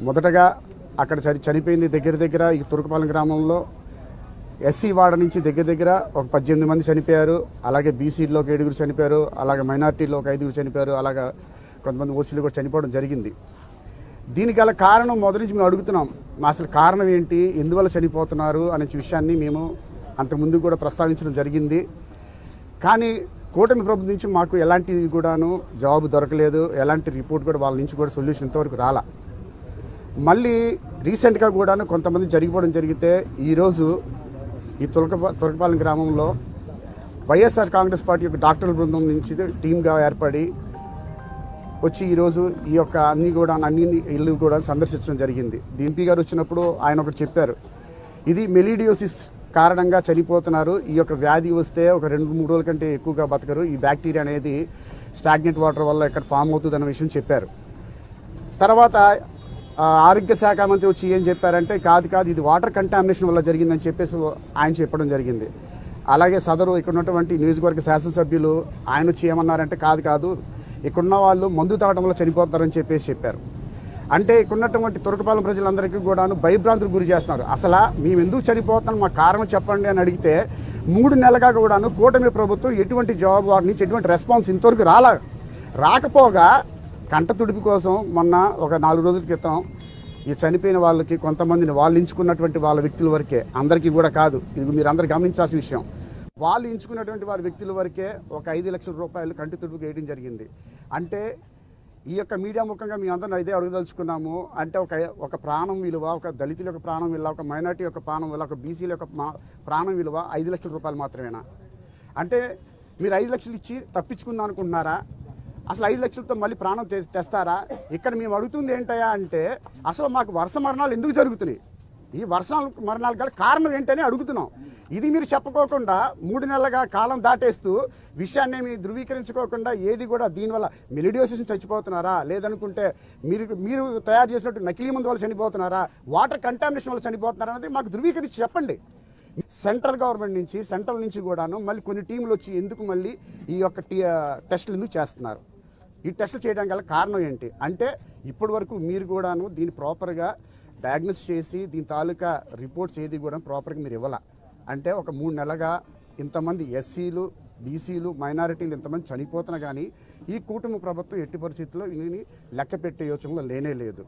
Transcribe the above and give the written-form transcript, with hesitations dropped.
మొదటగా అక్కడ చనిపోయింది దగ్గర ఈ తురకపాలెం గ్రామంలో ఎస్సీ వార్డు నుంచి దగ్గర ఒక 18 మంది చనిపోయారు. అలాగే బీసీలో ఒక 7 చనిపోయారు. అలాగే మైనార్టీలో ఒక 5 చనిపోయారు. అలాగే కొంతమంది ఓసీలు కూడా చనిపోవడం జరిగింది. దీనికి గల కారణం మొదటి నుంచి మేము అడుగుతున్నాం. అసలు కారణం ఏంటి, ఎందువల్ల చనిపోతున్నారు అనే విషయాన్ని మేము అంతకుముందు కూడా ప్రస్తావించడం జరిగింది. కానీ కూటమి ప్రభుత్వం నుంచి మాకు ఎలాంటి కూడాను జవాబు దొరకలేదు. ఎలాంటి రిపోర్ట్ కూడా వాళ్ళ నుంచి కూడా సొల్యూషన్ ఇంతవరకు రాలా. మళ్ళీ రీసెంట్గా కూడాను కొంతమంది జరిగిపోవడం జరిగితే ఈరోజు ఈ తురకపాలెం గ్రామంలో వైఎస్ఆర్ కాంగ్రెస్ పార్టీ యొక్క డాక్టర్ల బృందం నుంచి టీమ్గా ఏర్పడి వచ్చి ఈరోజు ఈ యొక్క అన్ని ఇళ్ళు కూడా సందర్శించడం జరిగింది. ఎంపీ గారు వచ్చినప్పుడు ఆయన ఒకటి చెప్పారు, ఇది మెలీడియోసిస్ కారణంగా చనిపోతున్నారు. ఈ యొక్క వ్యాధి వస్తే ఒక 2-3 రోజుల కంటే ఎక్కువగా బతకరు. ఈ బ్యాక్టీరియా అనేది స్టాగ్నెంట్ వాటర్ వల్ల ఇక్కడ ఫామ్ అవుతుంది అన్న విషయం చెప్పారు. తర్వాత ఆరోగ్య శాఖ మంత్రి వచ్చి ఏం చెప్పారంటే కాదు ఇది వాటర్ కంటామినేషన్ వల్ల జరిగిందని చెప్పేసి ఆయన చెప్పడం జరిగింది. అలాగే సదరు ఇక్కడ ఉన్నటువంటి నియోజకవర్గ శాసనసభ్యులు ఆయన వచ్చి ఏమన్నారంటే కాదు ఇక్కడున్న వాళ్ళు మందు తాగడం వల్ల చనిపోతారని చెప్పేసి చెప్పారు. అంటే ఇక్కడున్నటువంటి తురకపాలెం ప్రజలందరికీ కూడాను భయభ్రాంతులకు గురి చేస్తున్నారు. అసలు మేము ఎందుకు చనిపోతున్నాం, మా కారణం చెప్పండి అని అడిగితే 3 నెలలుగా కూడాను కూటమి ప్రభుత్వం ఎటువంటి జవాబు వారి నుంచి ఎటువంటి రెస్పాన్స్ ఇంతవరకు రాకపోగా కంట తుడిపి కోసం మొన్న ఒక 4 రోజుల క్రితం ఈ చనిపోయిన వాళ్ళకి కొంతమందిని వాళ్ళు ఎంచుకున్నటువంటి వాళ్ళ వ్యక్తుల వరకే, అందరికీ కూడా కాదు, ఇది మీరు అందరు గమనించాల్సిన విషయం, వాళ్ళు ఎంచుకున్నటువంటి వారి వ్యక్తుల వరకే ఒక 5 లక్షల రూపాయలు కంటి తుడుపుకి వేయడం జరిగింది. అంటే ఈ యొక్క మీడియా ముఖంగా మీ అందరిని ఇదే అడగదలుచుకున్నాము. అంటే ఒక ప్రాణం విలువ, ఒక దళితుల యొక్క ప్రాణం విలువ, ఒక మైనార్టీ యొక్క ప్రాణం విలువ, ఒక బీసీల యొక్క ప్రాణం విలువ 5 లక్షల రూపాయలు మాత్రమేనా? అంటే మీరు 5 లక్షలు ఇచ్చి తప్పించుకుందాం అనుకుంటున్నారా? అసలు 5 లక్షలతో మళ్ళీ ప్రాణం తెస్తారా? ఇక్కడ మేము అడుగుతుంది ఏంటయ్యా అంటే అసలు మాకు వరుస మరణాలు ఎందుకు జరుగుతున్నాయి, ఈ మరణాలు గల కారణం ఏంటని అడుగుతున్నాం. ఇది మీరు చెప్పుకోకుండా 3 నెలలుగా కాలం దాటేస్తూ విషయాన్ని మీరు ధృవీకరించుకోకుండా ఏది కూడా దీనివల్ల మెలిడియోసిస్ చచ్చిపోతున్నారా, లేదనుకుంటే మీరు తయారు చేసినట్టు నకిలీ మందు వల్ల చనిపోతున్నారా, వాటర్ కంటామినేషన్ వల్ల చనిపోతున్నారా అనేది మాకు ధృవీకరించి చెప్పండి. సెంట్రల్ గవర్నమెంట్ నుంచి సెంట్రల్ నుంచి కూడాను మళ్ళీ కొన్ని టీంలు వచ్చి ఎందుకు మళ్ళీ ఈ యొక్క టెస్టులు ఎందుకు చేస్తున్నారు, ఈ టెస్టులు చేయడానికి గల కారణం ఏంటి అంటే ఇప్పటి వరకు మీరు కూడాను దీన్ని ప్రాపర్గా డయాగ్నోస్ చేసి దీని తాలూకా రిపోర్ట్స్ ఏది కూడా ప్రాపర్గా మీరు ఇవ్వాల. అంటే ఒక 3 నెలలుగా ఇంతమంది ఎస్సీలు, బీసీలు, మైనారిటీలు ఇంతమంది చనిపోతున్నా కానీ ఈ కూటమి ప్రభుత్వం ఎట్టి పరిస్థితుల్లో దీనిని లెక్క పెట్టే యోచనలో లేనే లేదు.